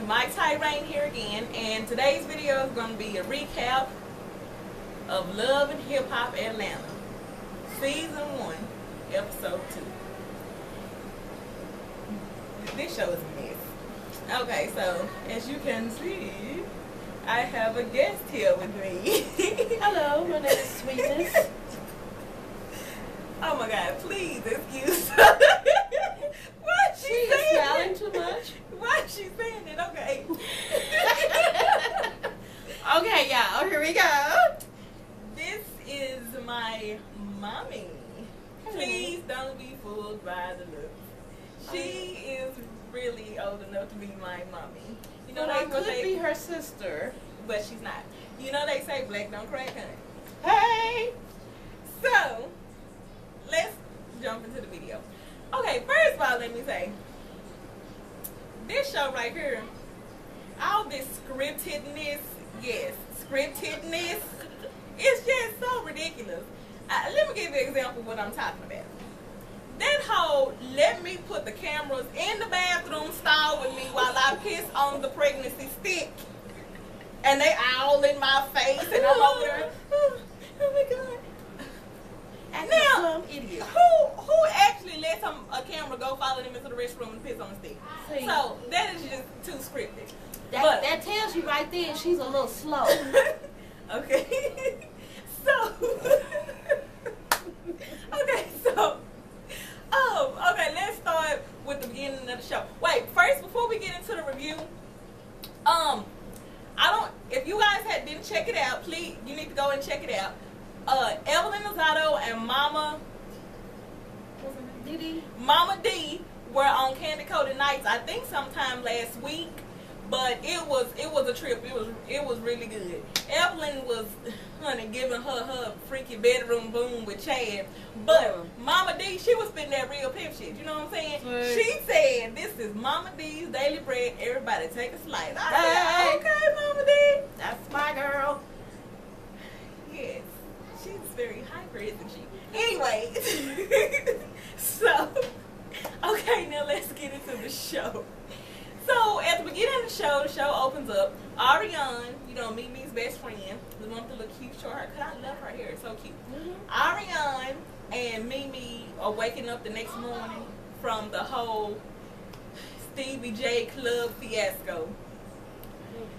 My Tyrain here again, and today's video is going to be a recap of Love and Hip Hop Atlanta, Season 1, Episode 2. This show is a mess. Okay, so as you can see, I have a guest here with me. Hello, my name is Sweetness. Oh my God, please excuse her. Why is she smiling too much? Why is she saying it? Okay. Okay, y'all, here we go. This is my mommy. Please don't be fooled by the looks. She is really old enough to be my mommy. You know, I could be her sister, but she's not. You know they say black don't crack, honey. Hey! So, let's jump into the video. Okay, first of all, let me say, this show right here, all this scriptedness, yes, scriptedness, it's just so ridiculous. Let me give you an example of what I'm talking about. That whole, let me put the cameras in the bathroom stall with me while I piss on the pregnancy stick. And they all in my face and I'm over there. Oh my God. And now, some idiot. who actually lets a camera go follow them into the restroom and piss on the stick? See, so that is just too scripted. That tells you right there she's a little slow. Okay. So okay, so okay, let's start with the beginning of the show. Wait, first before we get into the review, if you guys didn't check it out, please, you need to go and check it out. Evelyn Lozado and Mama D were on Candy Coated Nights, I think sometime last week, but it was a trip. It was really good. Evelyn was, honey, giving her freaky bedroom boom with Chad, but Mama D, she was spitting that real pimp shit. You know what I'm saying? She said, "This is Mama D's daily bread. Everybody take a slice." I said, "Okay, Mama D, That's my girl. yes." She's very hyper, isn't she? Anyway, so, okay, now let's get into the show. So, at the beginning of the show opens up. Ariane, you know, Mimi's best friend, the one with the little cute short hair, because I love her hair, it's so cute. Ariane and Mimi are waking up the next morning from the whole Stevie J Club fiasco.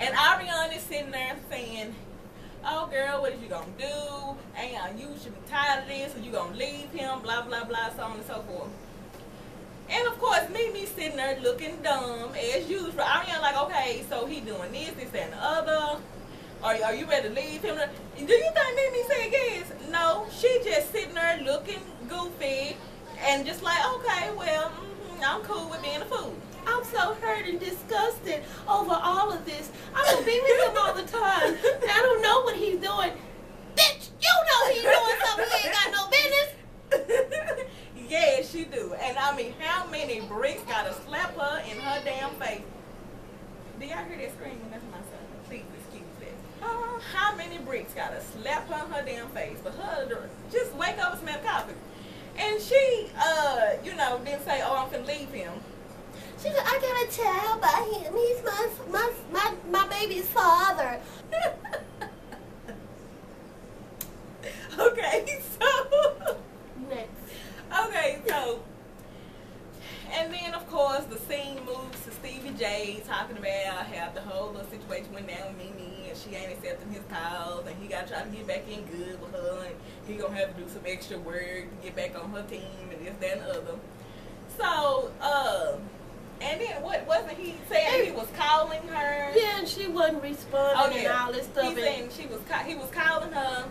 And Ariane is sitting there saying, "Oh girl, what is you gonna do? And you should be tired of this, or you gonna leave him, blah blah blah, so on and so forth." And of course, Mimi's sitting there looking dumb as usual. Ariane like, "Okay, so he doing this, and the other. Are you ready to leave him?" Do you think Mimi said yes? No, she just sitting there looking goofy and just like, "Okay, well, I'm cool with being a fool." I'm so hurt and disgusted over all of this. I don't be with him all the time. I don't know what he's doing. Bitch, you know he's doing something he ain't got no business. Yeah, she do. And I mean, how many bricks gotta slap her in her damn face? Do y'all hear that screaming? That's my son. Please excuse that. How many bricks gotta slap her in her damn face for her to just wake up and smell coffee? And she, you know, didn't say, "Oh, I'm finna leave him." She said, "I gotta tell by him. He's my baby's father." Okay, so Next. okay, so and then of course the scene moves to Stevie J talking about how the whole little situation went down with Mimi and she ain't accepting his calls and he gotta try to get back in good with her and he gonna have to do some extra work to get back on her team and this, that, and the other. So, and then what wasn't he saying? He was calling her. Yeah, and she wasn't responding and all this stuff. He's saying he was calling her,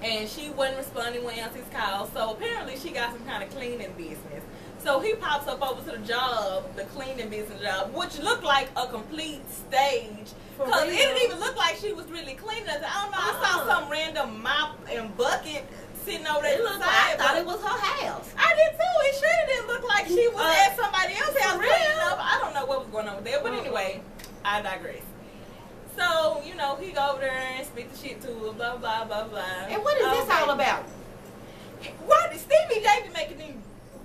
and she wasn't responding when he answered his calls. So apparently she got some kind of cleaning business. So he pops up over to the job, the cleaning business job, which looked like a complete stage. Because it didn't even look like she was really cleaning. I don't know. I saw some random mop and bucket sitting over there. I thought it was her house. I did too. It sure didn't look like she was at somebody else's house cleaning up. I don't know what was going on with that. But anyway, I digress. So, you know, he go over there and speak the shit to her, blah, blah, blah, blah. And what is this all about? Why did Stevie J be making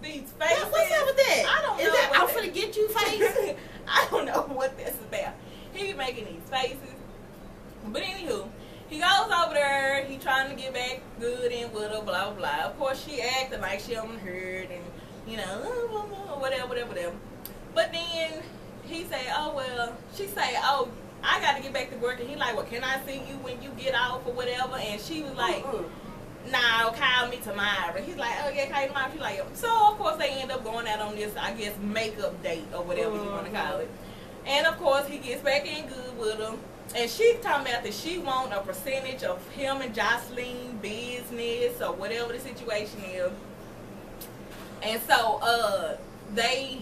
these faces? What's up with that? I don't know. Is that I'm finna get you face? I don't know what that's about. He be making these faces. But anywho, he goes over there, he trying to get back good in with her, blah, blah. Of course, she acting like she don't heard and, you know, whatever. But then he say, oh, well, she say, oh, I got to get back to work. And he like, well, can I see you when you get off or whatever? And she was like, no, call me tomorrow. He's like, oh, yeah, call you tomorrow. She's like, so, of course, they end up going out on this, I guess, makeup date or whatever you want to call it. And, of course, he gets back in good with her. And she talking about that she want a percentage of him and Jocelyn business or whatever the situation is. And so they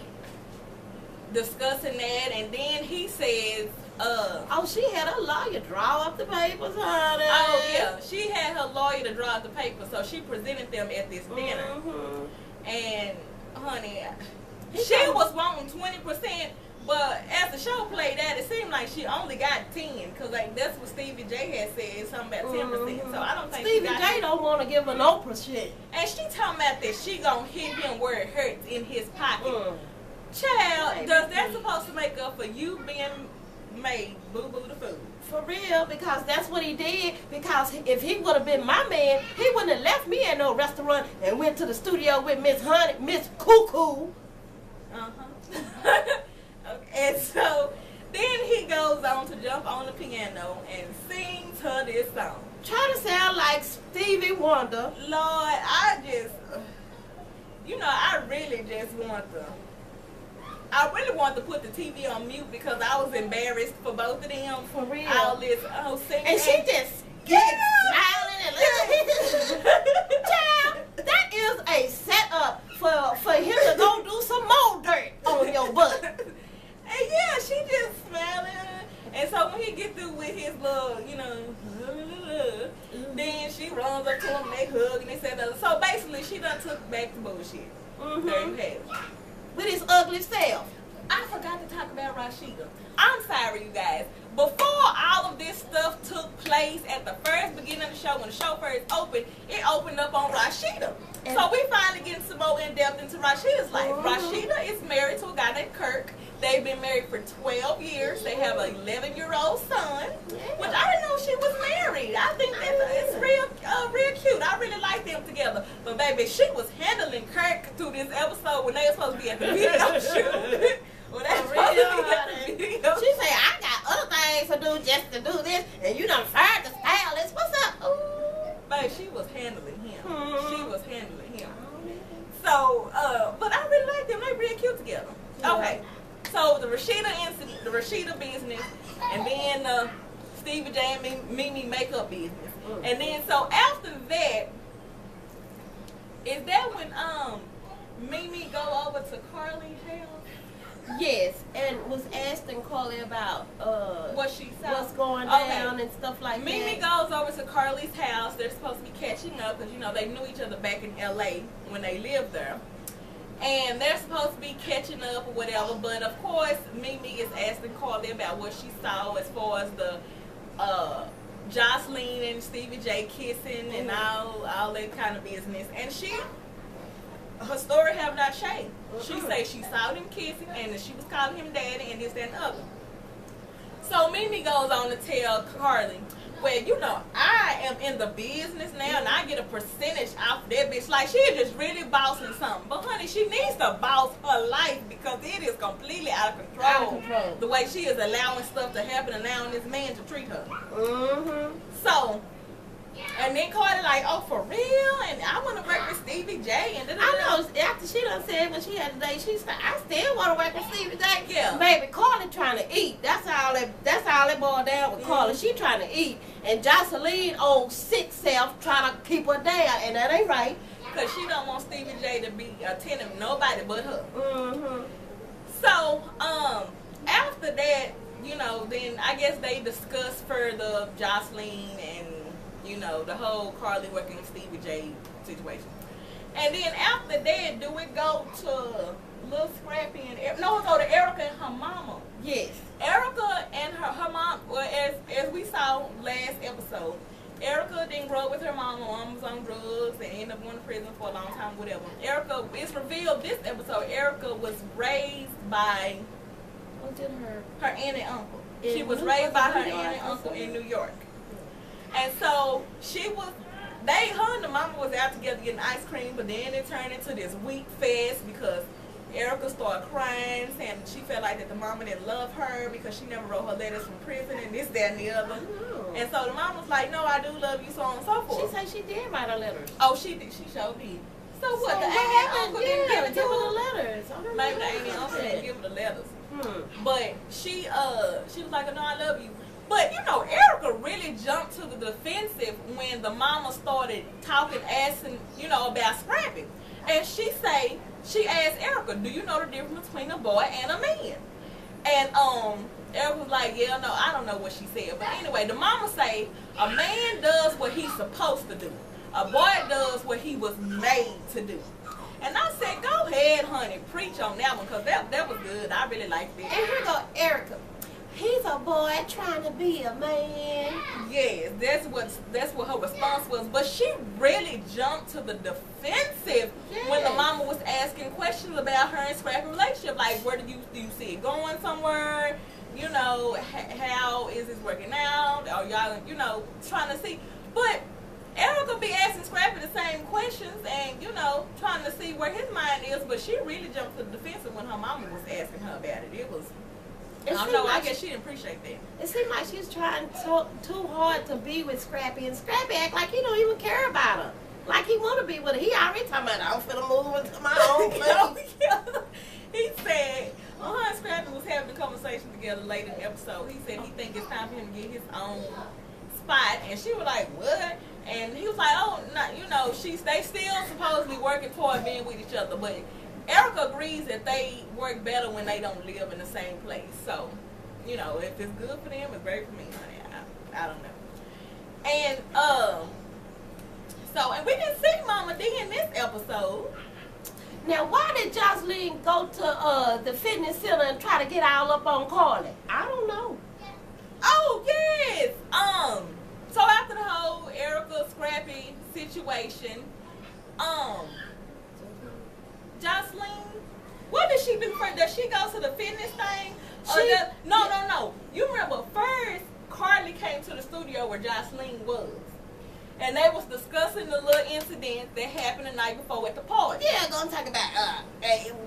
discussing that, and then he says, oh, she had her lawyer draw up the papers, honey. Oh yeah, she had her lawyer to draw up the papers, so she presented them at this dinner. And honey, she was wanting 20%. But as the show played out, it seemed like she only got 10, because like that's what Stevie J had said, something about 10%. So I don't think Stevie J don't want to give her no percent. And she talking about that she gonna hit him where it hurts in his pocket. Child, does that supposed to make up for you being made boo-boo the food? For real, because that's what he did. Because if he would have been my man, he wouldn't have left me at no restaurant and went to the studio with Miss Cuckoo. And so then he goes on to jump on the piano and sings her this song. Trying to sound like Stevie Wonder. Lord, I just, you know, I really want to put the TV on mute because I was embarrassed for both of them. For real. All this, singing. And she just smiling and looking. Child, that is a setup for him to go do some more dirt on your butt. And yeah, she just smiling. And so when he get through with his little, you know, then she runs up to him and they hug and they say that. So basically, she done took back the bullshit. There you have it. With his ugly self. I forgot to talk about Rashida. I'm sorry, you guys. Before all of this stuff took place at the first beginning of the show, when the show first opened, it opened up on Rashida. So we finally getting some more in-depth into Rashida's life. Rashida is married to a guy named Kirk. They've been married for 12 years. They have an 11-year-old son, which I didn't know she was married. I think it's real cute. I really like them together. But baby, she was handling Kirk through this episode when they were supposed to be at the video shoot. She said, I got other things to do just to do this, and you done fired the stylist. What's up? Ooh. Babe, she was handling him. She was handling him. So, but I really like them. They real cute together. Okay. So the Rashida incident, the Rashida business, and then the Stevie J and Mimi makeup business. And then so after that, is that when Mimi go over to Carly's house? Yes, and was asking Carly about what she saw, what's going down and stuff like that. Mimi goes over to Carly's house. They're supposed to be catching up because, you know, they knew each other back in LA when they lived there. And they're supposed to be catching up or whatever, but of course Mimi is asking Carly about what she saw as far as the Jocelyn and Stevie J kissing and all that kind of business. And her story have not changed. She says she saw them kissing and that she was calling him daddy and this, that, and other. So Mimi goes on to tell Carly, well, you know, I am in the business now and I get a percentage off that bitch. Like, she is just really bossing something. But honey, she needs to boss her life because it is completely out of control. Out of control. The way she is allowing stuff to happen and allowing this man to treat her. So, and then Carly like, oh, for real? And I want to work with Stevie J. And I know, after she done said when she had a date, she said, I still want to work with Stevie J. Yeah. Baby, Carly trying to eat. That's all that boiled down with Carly. She trying to eat. And Jocelyn, old sick self, trying to keep her down. And that ain't right. Because she don't want Stevie J to be attending nobody but her. So, after that, you know, then I guess they discuss further Jocelyn and, you know, the whole Carly working with Stevie J situation. And then after that, do we go to Lil Scrappy and no, we go to Erica and her mama. Yes. Erica and her mom, well, as we saw last episode, Erica didn't grow up with her mama. Mom was on drugs and ended up going to prison for a long time, whatever. Erica, it's revealed this episode, Erica was raised by Who did her? Her aunt and uncle. In She was New raised York, by her New York, aunt and uncle okay. in New York. And so her and the mama was out together getting ice cream, but then it turned into this week fest because Erica started crying, saying she felt like that the mama didn't love her because she never wrote her letters from prison and this, that, and the other. Oh. And so the mama was like, no, I do love you, so on and so She forth. said she did write her letters. Oh, she did. She sure did. So what? So The what aunt and happened? uncle didn't give it to give her her? the letters. I don't know Maybe the what aunt and uncle happened. didn't give her the letters. But she was like, no, I love you. But you know, Erica really jumped to the defensive when the mama started talking, asking, you know, about scrapping. And she asked Erica, do you know the difference between a boy and a man? And Erica was like, yeah, no, I don't know what she said. But anyway, the mama say a man does what he's supposed to do. A boy does what he was made to do. And I said, go ahead, honey, preach on that one, because that was good. I really liked it. And here go Erica. He's a boy trying to be a man. Yes, that's what her response was. But she really jumped to the defensive when the mama was asking questions about her and Scrappy's relationship. Like, where do you see it going somewhere? You know, how is this working out? Or y'all, you know, trying to see. But Erica be asking Scrappy the same questions and, you know, trying to see where his mind is. But she really jumped to the defensive when her mama was asking her about it. It was... I don't know, I guess she didn't appreciate that. It seemed like she was trying too hard to be with Scrappy, and Scrappy act like he don't even care about her. Like he want to be with her. He already talking about, I'm finna move into my own place. Yeah. He said, her and Scrappy was having a conversation together later in the episode. He said he think it's time for him to get his own spot. And she was like, what? And he was like, oh, not, you know, they still supposedly working toward being with each other, but Erica agrees that they work better when they don't live in the same place. So, you know, if it's good for them, it's great for me, honey. I don't know. And and we didn't see Mama D in this episode. Now, why did Jocelyn go to the fitness center and try to get all up on Carly? I don't know. Oh yes. So after the whole Erica Scrappy situation, Jocelyn, what did she do first? Does she go to the fitness thing? No. You remember first Carly came to the studio where Jocelyn was. And they was discussing the little incident that happened the night before at the party. Yeah, gonna talk about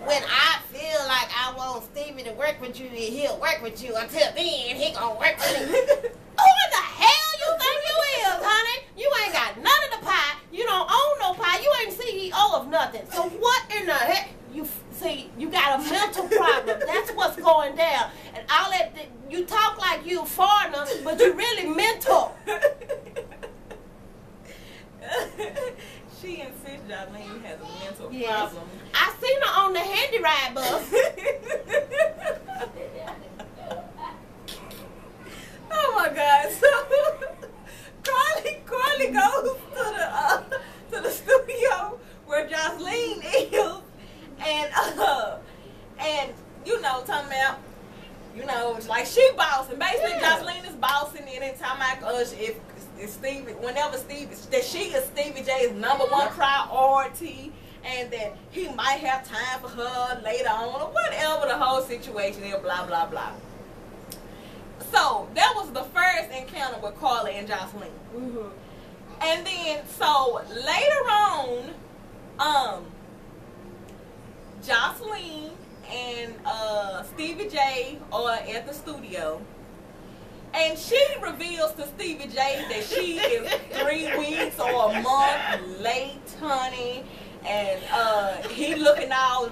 when I feel like I want Stevie to work with you, he'll work with you. Until then, he gonna work with me. Who in the hell you think you is, honey? You ain't got none of the pie. You don't own no pie. You ain't CEO of nothing. So what in the heck? You got a mental problem. That's what's going down. And all that, you talk like you a foreigner, but you really mental. She insists Jocelyn has a mental Yes. problem. I seen her on the handy ride bus. Oh my God! So Carly goes to the studio where Jocelyn is, and you know, talking about, you know, like she bossing. Basically, Yeah. Jocelyn is bossing in and talking about if Stevie, whenever that she is Stevie J's #1 priority, and that he might have time for her later on, or whatever the whole situation is, blah, blah, blah. So, that was the first encounter with Carly and Jocelyn. Mm-hmm. And then, so, later on, Jocelyn and Stevie J are at the studio. And she reveals to Stevie J that she is 3 weeks or a month late, honey. And he looking all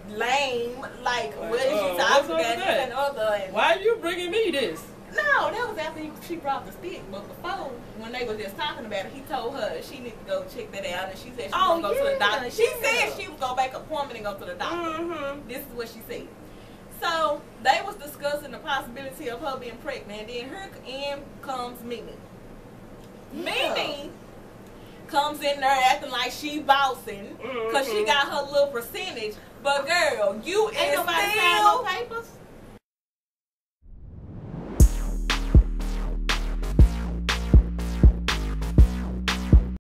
lame, like, what is she talking about? And other. Why are you bringing me this? No, that was after she brought the stick. But before, when they were just talking about it, he told her she needed to go check that out. And she said she was going to go to the doctor. She said she was going to make an appointment and go to the doctor. Mm-hmm. This is what she said. So, they was discussing the possibility of her being pregnant. And then here in comes Mimi. Yeah. Mimi comes in there acting like she bossing because she got her little percentage. But girl, you Ain't is nobody signed no still... papers?